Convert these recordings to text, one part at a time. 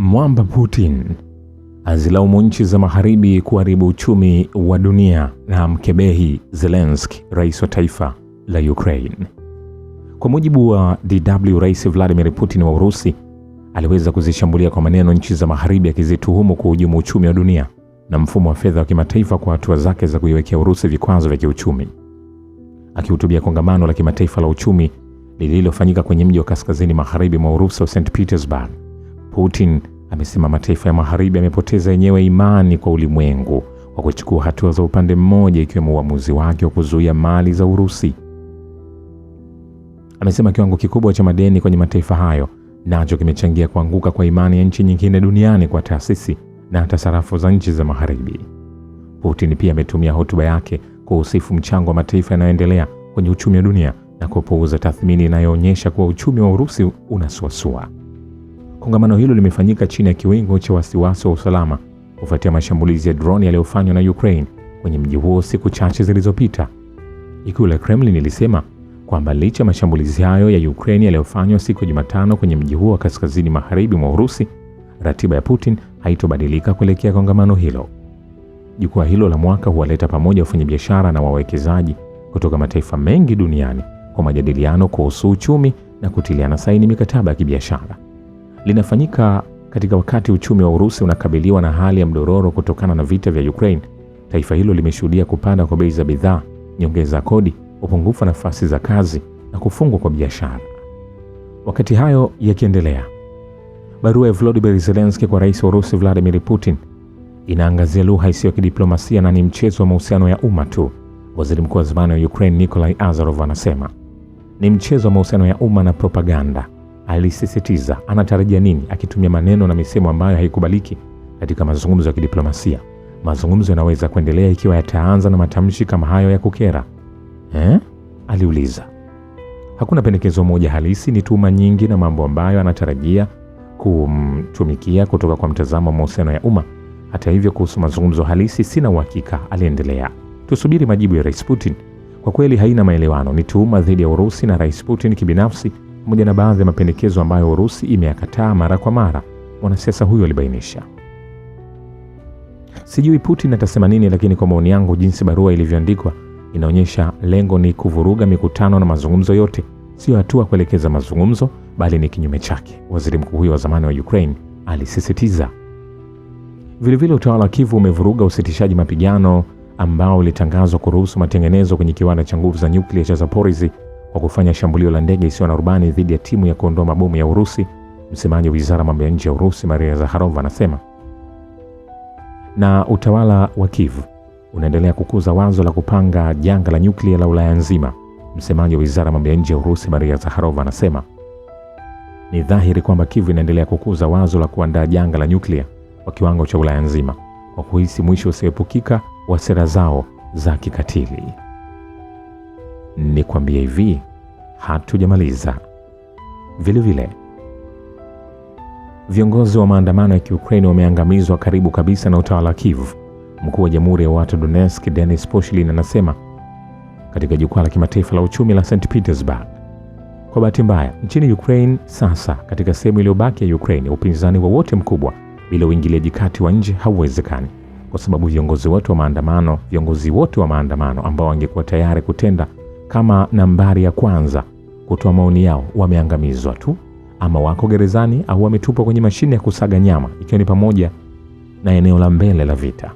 Mwamba Putin azilaumu nchi za magharibi kuharibu uchumi wa dunia na mkebehi Zelensky, rais wa taifa la Ukraine. Kwa mujibu wa DW, Rais Vladimir Putin wa Urusi aliweza kuzishambulia kwa maneno nchi za magharibi akizituhumu kuhujumu uchumi wa dunia na mfumo wa fedha wa kimataifa kwa hatua zake za kuiwekea Urusi vikwazo vya kiuchumi. Akihutubia kongamano la kimataifa la uchumi lililofanyika kwenye mji wa kaskazini magharibi mwa Urusi wa St. Petersburg, Putin amesema mataifa ya magharibi yamepoteza yenyewe imani kwa ulimwengu kwa kuchukua hatua za upande mmoja, ikiwemo uamuzi wake wa kuzuia mali za Urusi. Amesema kiwango kikubwa cha madeni kwenye mataifa hayo nacho kimechangia kuanguka kwa imani ya nchi nyingine duniani kwa taasisi na hata sarafu za nchi za magharibi. Putin pia ametumia hotuba yake kuhusifu mchango wa mataifa yanayoendelea kwenye uchumi wa dunia na kupuuza tathmini inayoonyesha kuwa uchumi wa Urusi unasuasua. Kongamano hilo limefanyika chini ya kiwingu cha wasiwasi wa usalama kufuatia mashambulizi ya droni yaliyofanywa na Ukraine kwenye mji huo siku chache zilizopita. Ikulu ya Kremlin ilisema kwamba licha ya mashambulizi hayo ya Ukraine yaliyofanywa siku ya Jumatano kwenye mji huo wa kaskazini magharibi mwa Urusi, ratiba ya Putin haitobadilika kuelekea kongamano hilo. Jukwaa hilo la mwaka huwaleta pamoja wafanyabiashara na wawekezaji kutoka mataifa mengi duniani kwa majadiliano kuhusu uchumi na kutiliana saini mikataba ya kibiashara. Linafanyika katika wakati uchumi wa Urusi unakabiliwa na hali ya mdororo kutokana na vita vya Ukraine. Taifa hilo limeshuhudia kupanda kwa bei za bidhaa, nyongeza kodi, upungufu wa nafasi za kazi na kufungwa kwa biashara. Wakati hayo yakiendelea, barua ya Volodymyr Zelensky kwa rais wa Urusi Vladimir Putin inaangazia lugha isiyo kidiplomasia na ni mchezo wa mahusiano ya umma tu. Waziri mkuu wa zamani wa Ukraine Nikolai Azarov anasema ni mchezo wa mahusiano ya umma na propaganda. Alisisitiza anatarajia nini akitumia maneno na misemo ambayo haikubaliki katika mazungumzo ya kidiplomasia. Mazungumzo yanaweza kuendelea ikiwa yataanza na matamshi kama hayo ya kukera. Aliuliza. Hakuna pendekezo moja halisi, ni tuhuma nyingi na mambo ambayo anatarajia kumtumikia kutoka kwa mtazamo wa mahusiano ya umma. Hata hivyo, kuhusu mazungumzo halisi sina uhakika, aliendelea. Tusubiri majibu ya Rais Putin. Kwa kweli haina maelewano, ni tuhuma dhidi ya Urusi na Rais Putin kibinafsi, pamoja na baadhi ya mapendekezo ambayo Urusi imeyakataa mara kwa mara, mwanasiasa huyo alibainisha. Sijui Putin atasema nini, lakini kwa maoni yangu jinsi barua ilivyoandikwa inaonyesha lengo ni kuvuruga mikutano na mazungumzo yote, sio hatua kuelekeza mazungumzo, bali ni kinyume chake, waziri mkuu huyo wa zamani wa Ukraine alisisitiza. Vilevile utawala wa Kyiv umevuruga usitishaji mapigano ambao ulitangazwa kuruhusu matengenezo kwenye kiwanda cha nguvu za nyuklia cha Zaporizhzhia kwa kufanya shambulio la ndege isiyo na rubani dhidi ya timu ya kuondoa mabomu ya Urusi. Msemaji wa Wizara ya Mambo ya Nje ya Urusi Maria Zakharova anasema, na utawala wa Kyiv unaendelea kukuza wazo la kupanga janga la nyuklia la Ulaya nzima. Msemaji wa Wizara ya Mambo ya Nje ya Urusi Maria Zakharova anasema, ni dhahiri kwamba Kyiv inaendelea kukuza wazo la kuandaa janga la nyuklia kwa kiwango cha Ulaya nzima kwa kuhisi mwisho usiepukika wa sera zao za kikatili. Nikwambie hivi, hatujamaliza. Vilevile, viongozi wa maandamano ya Ukraine wameangamizwa karibu kabisa na utawala wa Kyiv. Mkuu wa Jamhuri ya Watu Donetsk Denis Pushilin anasema katika jukwaa la kimataifa la uchumi la St. Petersburg, kwa bahati mbaya nchini Ukraine sasa, katika sehemu iliyobaki ya Ukraine, upinzani wowote mkubwa bila uingiliaji kati wa nje hauwezekani, kwa sababu viongozi wote wa maandamano ambao wangekuwa tayari kutenda kama nambari ya kwanza kutoa maoni yao wameangamizwa tu, ama wako gerezani au wametupwa kwenye mashine ya kusaga nyama, ikiwa ni pamoja na eneo la mbele la vita.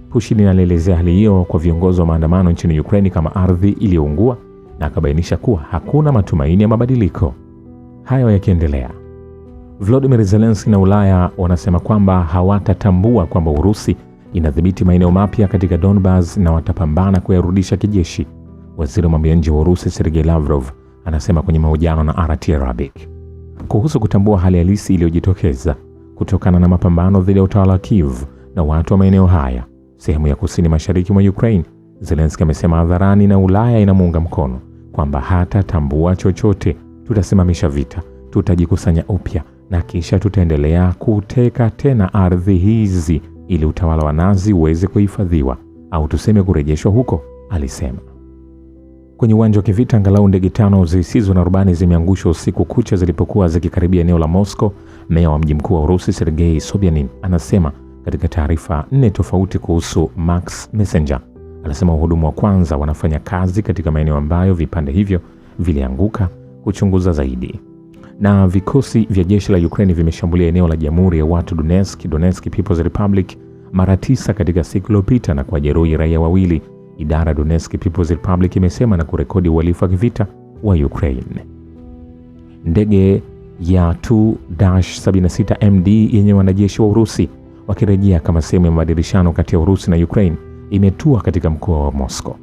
Pushilin alielezea hali hiyo kwa viongozi wa maandamano nchini Ukraine kama ardhi iliyoungua na akabainisha kuwa hakuna matumaini ya mabadiliko. Hayo yakiendelea, Volodymyr Zelensky na Ulaya wanasema kwamba hawatatambua kwamba Urusi inadhibiti maeneo mapya katika Donbas na watapambana kuyarudisha kijeshi. Waziri wa mambo ya nje wa Urusi Sergei Lavrov anasema kwenye mahojiano na RT Arabic kuhusu kutambua hali halisi iliyojitokeza kutokana na mapambano dhidi ya utawala wa Kyiv na watu wa maeneo haya, sehemu ya kusini mashariki mwa Ukraine. Zelensky amesema hadharani na Ulaya inamuunga mkono kwamba hatatambua chochote. Tutasimamisha vita, tutajikusanya upya na kisha tutaendelea kuteka tena ardhi hizi ili utawala wa Nazi uweze kuhifadhiwa au tuseme kurejeshwa huko, alisema. Kwenye uwanja wa kivita, angalau ndege 5 zisizo na rubani zimeangushwa usiku kucha zilipokuwa zikikaribia eneo la Moscow Meya wa mji mkuu wa Urusi Sergei Sobyanin anasema katika taarifa 4 tofauti kuhusu Max Messenger. Anasema wahudumu wa kwanza wanafanya kazi katika maeneo ambayo vipande hivyo vilianguka kuchunguza zaidi. Na vikosi vya jeshi la Ukraine vimeshambulia eneo la Jamhuri ya Watu Donetsk People's Republic mara 9 katika siku iliyopita na kujeruhi raia 2, idara Donetsk People's Republic imesema, na kurekodi uhalifu wa kivita wa Ukraine. Ndege ya Tu-76 MD yenye wanajeshi wa Urusi wakirejea kama sehemu ya mabadilishano kati ya Urusi na Ukraine imetua katika mkoa wa Moscow.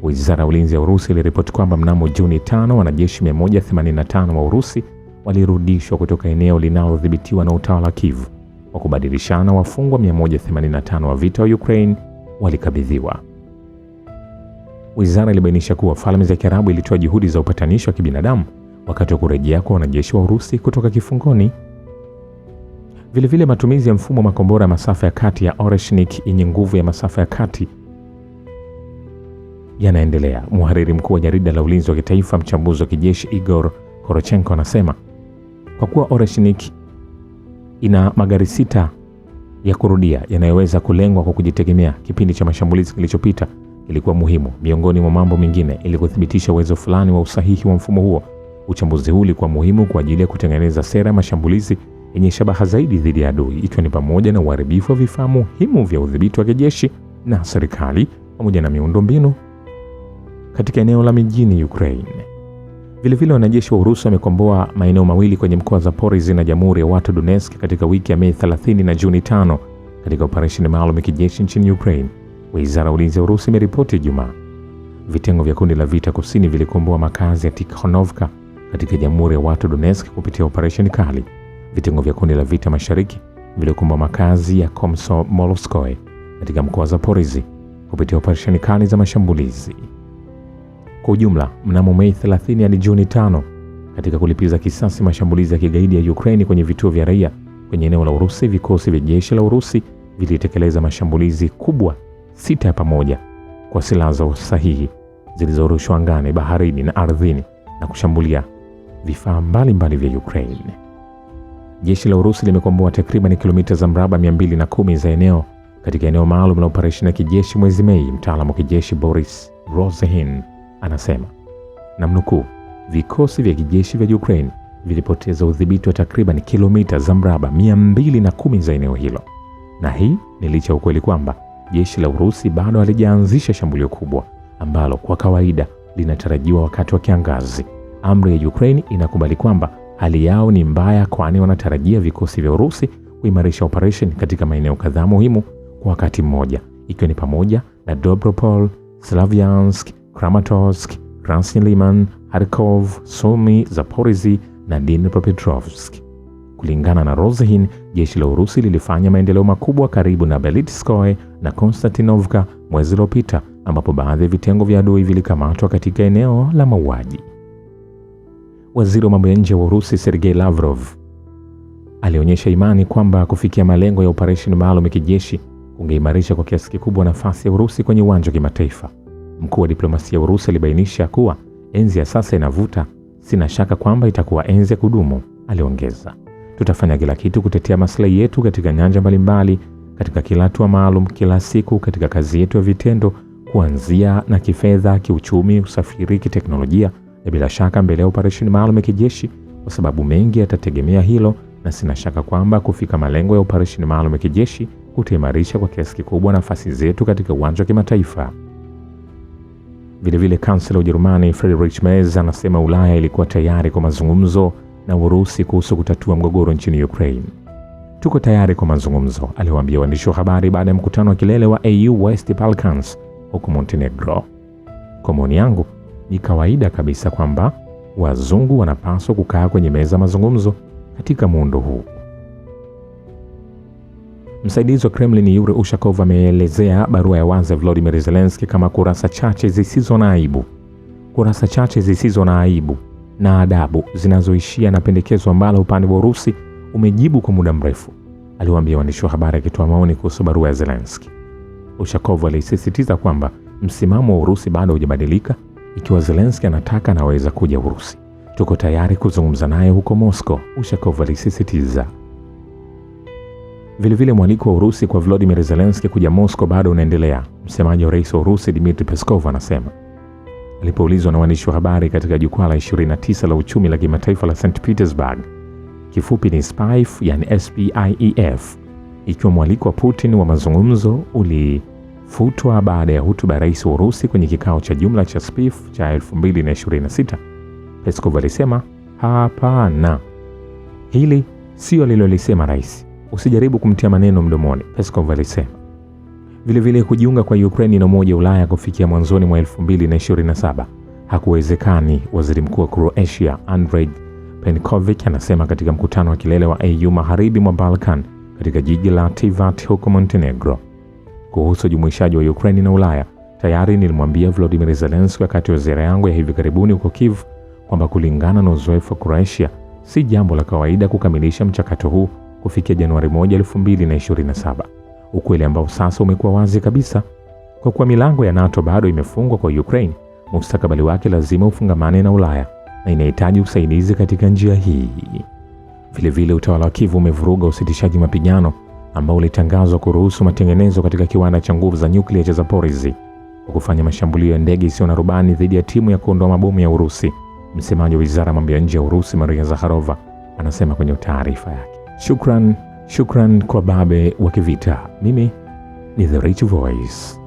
Wizara ya Ulinzi ya Urusi iliripoti kwamba mnamo Juni 5 wanajeshi 185 wa Urusi walirudishwa kutoka eneo linalodhibitiwa na utawala wa Kiev. Kwa kubadilishana, wafungwa 185 wa vita wa Ukraine walikabidhiwa. Wizara ilibainisha kuwa Falme za Kiarabu ilitoa juhudi za upatanishi wa kibinadamu wakati wa kurejea kwa wanajeshi wa Urusi kutoka kifungoni. Vilevile matumizi ya mfumo wa makombora ya masafa ya kati ya Oreshnik yenye nguvu ya masafa ya kati yanaendelea. Mhariri mkuu wa jarida la Ulinzi wa Kitaifa, mchambuzi wa kijeshi Igor Korochenko anasema kwa kuwa Oreshnik ina magari 6 ya kurudia yanayoweza kulengwa kwa kujitegemea, kipindi cha mashambulizi kilichopita ilikuwa muhimu miongoni mwa mambo mengine ili kuthibitisha uwezo fulani wa usahihi wa mfumo huo. Uchambuzi huu ulikuwa muhimu kwa ajili ya kutengeneza sera ya mashambulizi yenye shabaha zaidi dhidi ya adui, ikiwa ni pamoja na uharibifu wa vifaa muhimu vya udhibiti wa kijeshi na serikali pamoja na miundombinu katika eneo la mijini Ukraine. Vilevile wanajeshi wa Urusi wamekomboa maeneo mawili kwenye mkoa wa Zaporizhzhia na Jamhuri ya Watu Donetsk katika wiki ya Mei 30 na Juni 5 katika operesheni maalum ya kijeshi nchini Ukraine. Wizara ya Ulinzi ya Urusi imeripoti Ijumaa. Vitengo vya kundi la vita kusini vilikomboa makazi ya Tikhonovka katika Jamhuri ya Watu Donetsk kupitia operesheni kali. Vitengo vya kundi la vita mashariki vilikomboa makazi ya Komsomolskoye katika mkoa wa Zaporizhzhia kupitia operesheni kali za mashambulizi. Kwa ujumla, mnamo Mei 30 hadi Juni 5 katika kulipiza kisasi mashambulizi ya kigaidi ya Ukraine kwenye vituo vya raia kwenye eneo la Urusi, vikosi vya jeshi la Urusi vilitekeleza mashambulizi kubwa 6 ya pamoja kwa silaha za usahihi zilizorushwa angani, baharini na ardhini na kushambulia vifaa mbalimbali vya Ukraine. Jeshi la Urusi limekomboa takriban kilomita za mraba 210 za eneo katika eneo maalum la operesheni ya kijeshi mwezi Mei. Mtaalamu wa kijeshi Boris Rozehin anasema, namnukuu, vikosi vya kijeshi vya Ukraine vilipoteza udhibiti wa takriban kilomita za mraba 210 za eneo hilo, na hii ni licha ya ukweli kwamba jeshi la Urusi bado halijaanzisha shambulio kubwa ambalo kwa kawaida linatarajiwa wakati wa kiangazi. Amri ya Ukraine inakubali kwamba hali yao ni mbaya, kwani wanatarajia vikosi vya Urusi kuimarisha operation katika maeneo kadhaa muhimu kwa wakati mmoja, ikiwa ni pamoja na Dobropol, Slavyansk, Kramatorsk, Krasny Liman, Kharkov, Sumy, Zaporizhzhia na Dnipropetrovsk. Kulingana na Rozehin, jeshi la Urusi lilifanya maendeleo makubwa karibu na Belitskoye na Konstantinovka mwezi uliopita, ambapo baadhi ya vitengo vya adui vilikamatwa katika eneo la mauaji. Waziri wa mambo ya nje wa Urusi Sergei Lavrov alionyesha imani kwamba kufikia malengo ya operesheni maalum ya kijeshi kungeimarisha kwa kiasi kikubwa nafasi ya Urusi kwenye uwanja wa kimataifa. Mkuu wa diplomasia wa Urusi alibainisha kuwa enzi ya sasa inavuta, sina shaka kwamba itakuwa enzi ya kudumu. Aliongeza, tutafanya kila kitu kutetea maslahi yetu katika nyanja mbalimbali, katika kila hatua maalum, kila siku katika kazi yetu ya vitendo, kuanzia na kifedha, kiuchumi, usafiri, kiteknolojia na bila shaka mbele ya operesheni maalum ya kijeshi, kwa sababu mengi yatategemea hilo, na sina shaka kwamba kufika malengo ya operesheni maalum ya kijeshi kutaimarisha kwa kiasi kikubwa nafasi zetu katika uwanja wa kimataifa. Vilevile kansela wa Ujerumani Friedrich Merz anasema Ulaya ilikuwa tayari kwa mazungumzo na Urusi kuhusu kutatua mgogoro nchini Ukraine. Tuko tayari kwa mazungumzo, aliwaambia waandishi wa habari baada ya mkutano wa kilele wa EU West Balkans huko Montenegro. Kwa maoni yangu, ni kawaida kabisa kwamba wazungu wanapaswa kukaa kwenye meza mazungumzo katika muundo huu. Msaidizi wa Kremlin Yuri Ushakov ameelezea barua ya wazi ya Volodymyr Zelensky kama kurasa chache zisizo na aibu. Kurasa chache zisizo na aibu na adabu zinazoishia na pendekezo ambalo upande wa Urusi umejibu kwa muda mrefu, aliwaambia waandishi wa habari akitoa maoni kuhusu barua ya Zelensky. Ushakov alisisitiza kwamba msimamo wa Urusi bado hujabadilika. Ikiwa Zelensky anataka, anaweza kuja Urusi. Tuko tayari kuzungumza naye huko Moscow, Ushakov alisisitiza. Vilevile mwaliko wa Urusi kwa Volodymyr Zelensky kuja Moscow bado unaendelea. Msemaji wa rais wa Urusi Dmitry Peskov anasema. Alipoulizwa na waandishi wa habari katika jukwaa la 29 la uchumi la kimataifa la St. Petersburg, kifupi ni SPIEF, yani SPIEF, ikiwa mwaliko wa Putin wa mazungumzo ulifutwa baada ya hotuba ya rais wa Urusi kwenye kikao cha jumla cha SPIEF cha 2026, Peskov alisema, hapana, hili sio alilolisema rais. Usijaribu kumtia maneno mdomoni, Peskov alisema. Vilevile kujiunga kwa Ukraine na Umoja wa Ulaya kufikia mwanzoni mwa 2027 hakuwezekani, waziri mkuu wa Croatia Andrej Plenković anasema katika mkutano wa kilele wa EU magharibi mwa Balkan katika jiji la Tivat huko Montenegro. Kuhusu jumuishaji wa Ukraine na Ulaya, tayari nilimwambia Volodymyr Zelensky wakati wa ziara yangu ya hivi karibuni huko Kiev kwamba kulingana na uzoefu wa Croatia, si jambo la kawaida kukamilisha mchakato huu kufikia Januari 1, 2027. Ukweli ambao sasa umekuwa wazi kabisa. Kwa kuwa milango ya NATO bado imefungwa kwa Ukraine, mustakabali wake lazima ufungamane na Ulaya na inahitaji usaidizi katika njia hii. Vilevile utawala wa Kiev umevuruga usitishaji mapigano ambao ulitangazwa kuruhusu matengenezo katika kiwanda cha nguvu za nyuklia cha Zaporizhzhia kwa kufanya mashambulio ya ndege isiyo na rubani dhidi ya timu ya kuondoa mabomu ya Urusi. Msemaji wa Wizara ya Mambo ya Nje ya Urusi Maria Zakharova anasema kwenye taarifa yake. Shukran kwa babe wa kivita. Mimi ni The Rich Voice.